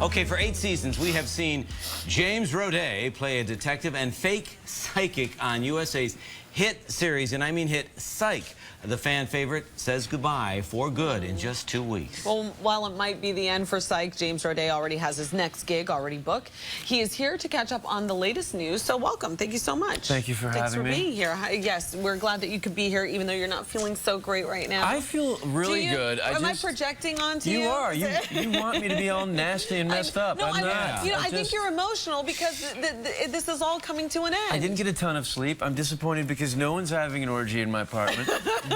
Okay, for 8 seasons, we have seen James Roday play a detective and fake psychic on USA's hit series, and I mean hit Psych. The fan favorite says goodbye for good in just 2 weeks. Well, while it might be the end for Psych, James Roday already has his next gig already booked. He is here to catch up on the latest news, so welcome. Thank you so much. Thank you for having me. Thanks for being here. Yes, we're glad that you could be here, even though you're not feeling so great right now. I feel really good. Am I projecting onto you? You are. You want me to be all nasty and messed up. No, I'm not. I think you're emotional because this is all coming to an end. I didn't get a ton of sleep. I'm disappointed because no one's having an orgy in my apartment.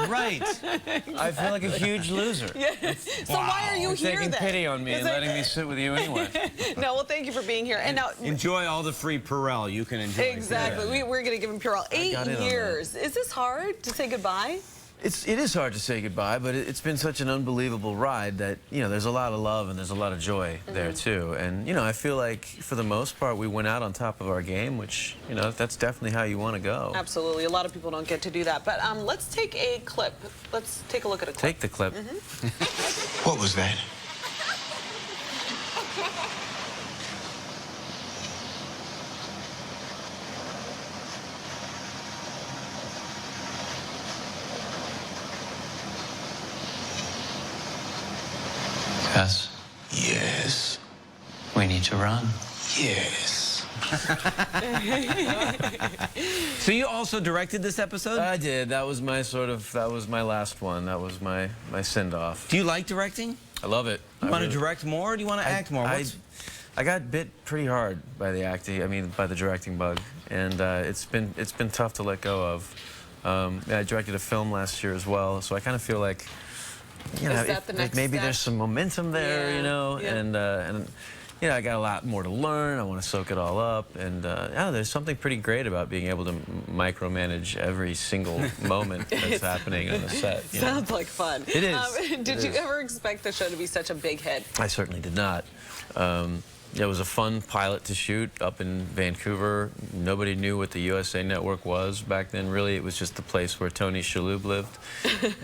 Right. I feel like a huge loser. Yes. So why are you here taking then? pity on me and letting me sit with you anyway. No, well, thank you for being here. And now enjoy all the free Purell you can enjoy. Exactly. We're going to give him Purell. 8 years. Is this hard to say goodbye? It is hard to say goodbye, but it's been such an unbelievable ride that, you know, there's a lot of love and there's a lot of joy there too. And, you know, I feel like for the most part we went out on top of our game, which, you know, that's definitely how you want to go. Absolutely. A lot of people don't get to do that. But let's take a clip. Let's take a look at a clip. Take the clip. What was that? Gus, Yes. we need to run. Yes. So you also directed this episode? I did. That was my last one. That was my send-off. Do you like directing? I love it. You want to direct more or do you want to act more? I got bit pretty hard by the acting. I mean, by the directing bug, and it's been tough to let go of. I directed a film last year as well, so I kind of feel like, you know, maybe there's some momentum there, you know, and you know, I got a lot more to learn. I want to soak it all up, and yeah, there's something pretty great about being able to micromanage every single moment that's happening on the set. Sounds like fun. It is. Did you ever expect the show to be such a big hit? I certainly did not. It was a fun pilot to shoot up in Vancouver. Nobody knew what the USA Network was back then. Really, it was just the place where Tony Shalhoub lived.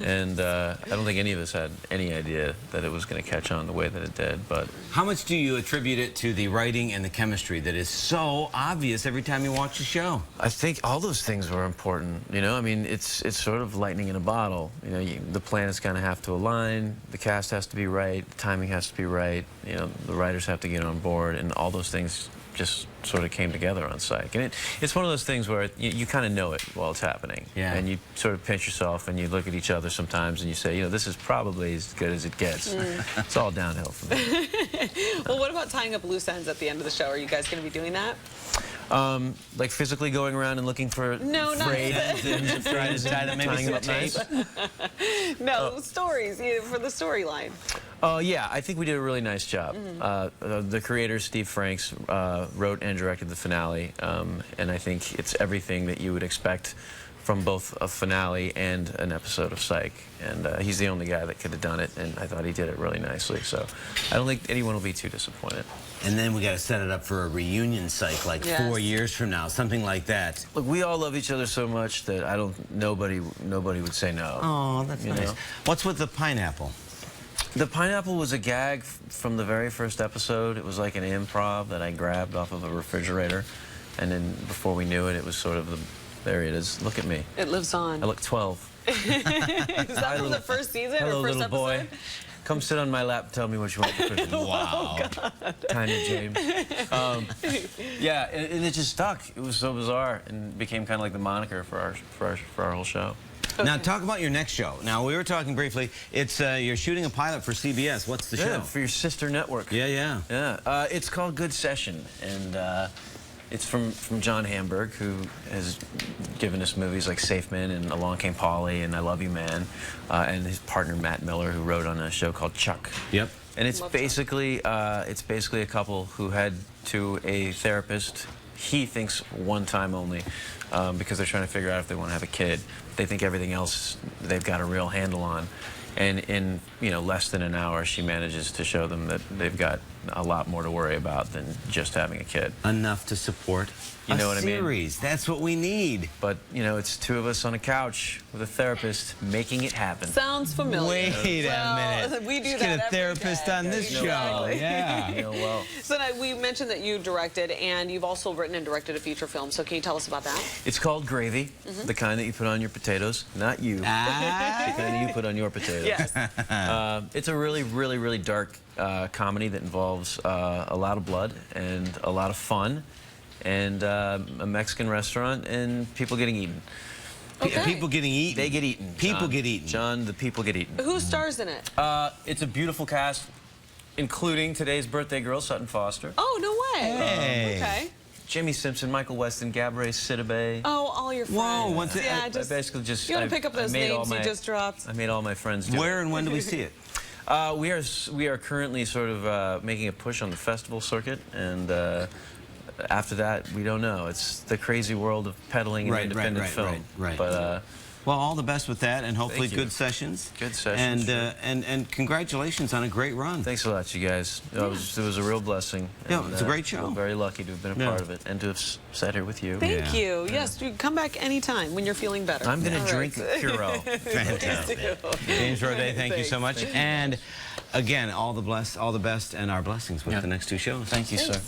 And I don't think any of us had any idea that it was going to catch on the way that it did. But how much do you attribute it to the writing and the chemistry that is so obvious every time you watch the show? I think all those things were important. You know, I mean, it's sort of lightning in a bottle. You know, the planets kind of have to align. The cast has to be right. The timing has to be right. You know, the writers have to get on board. And all those things just sort of came together on Psych. And it's one of those things where you kind of know it while it's happening. Yeah. And you sort of pinch yourself and you look at each other sometimes and you say, you know, this is probably as good as it gets. It's all downhill from there. Well, what about tying up loose ends at the end of the show? Are you guys going to be doing that? Like physically going around and looking for frayed ends and trying to tie them, maybe some tape? No, stories for the storyline. Yeah, I think we did a really nice job. The creator, Steve Franks, wrote and directed the finale, and I think it's everything that you would expect from both a finale and an episode of Psych. And he's the only guy that could have done it, and I thought he did it really nicely. So I don't think anyone will be too disappointed. And then we got to set it up for a reunion Psych, like 4 years from now, something like that. Look, we all love each other so much that nobody would say no. Oh, that's nice. Know? What's with the pineapple? The pineapple was a gag from the very first episode. It was like an improv that I grabbed off of a refrigerator, and then before we knew it, it was sort of there it is. Look at me. It lives on. I look 12. Is that from the first season Hello, or first little episode? boy. Come sit on my lap and tell me what you want for Christmas. Wow. Tiny James. Yeah, and it just stuck. It was so bizarre and became kind of like the moniker for our whole show. Okay. Now, talk about your next show. Now, we were talking briefly. It's you're shooting a pilot for CBS. What's the show? For your sister network. Yeah. It's called Good Session, and it's from John Hamburg, who has given us movies like Safe Men and Along Came Polly and I Love You Man, and his partner Matt Miller, who wrote on a show called Chuck. Yep. And it's basically a couple who head to a therapist. He thinks one time only, because they're trying to figure out if they want to have a kid. They think everything else they've got a real handle on. And in less than an hour, she manages to show them that they've got a lot more to worry about than just having a kid. Enough to support You know a what I mean? series. That's what we need. But, you know, it's two of us on a couch with a therapist making it happen. Sounds familiar. Wait a Well, minute. we do Let's that get a every therapist day. on this show. Exactly. Yeah. You know, well, So now, we mentioned that you directed, and you've also written and directed a feature film. So can you tell us about that? it's called gravy, the kind that you put on your potatoes, not you. The kind you put on your potatoes. Yes. It's a really, really, really dark comedy that involves a lot of blood and a lot of fun and a Mexican restaurant and people getting eaten. Okay. People getting eaten. They get eaten. People John. get eaten. John, the people get eaten. Who stars in it? It's a beautiful cast, including today's birthday girl, Sutton Foster. Oh, no way. Hey. Okay. Jimmy Simpson, Michael Weston, Gabrielle Sidibe. Oh, all your friends. Whoa, what's it- Yeah, I basically just... You want I- to pick up I those made all names you my- just dropped? I made all my friends do Where it. and when do we see it? We are currently sort of making a push on the festival circuit, and after that, we don't know. It's the crazy world of peddling an independent film. right. But Well, all the best with that, and hopefully Thank you. good sessions. Good sessions, And congratulations on a great run. thanks a lot, you guys. It was a real blessing. Yeah, and, it's a great show. I'm very lucky to have been a Yeah. part of it and to have sat here with you. Thank Yeah. you. Yes, you come back anytime when you're feeling better. I'm going All to right. drink Purell. Fantastic. James Roday, thank you so much. And again, all the best, and our blessings with the next two shows. Thank you, sir.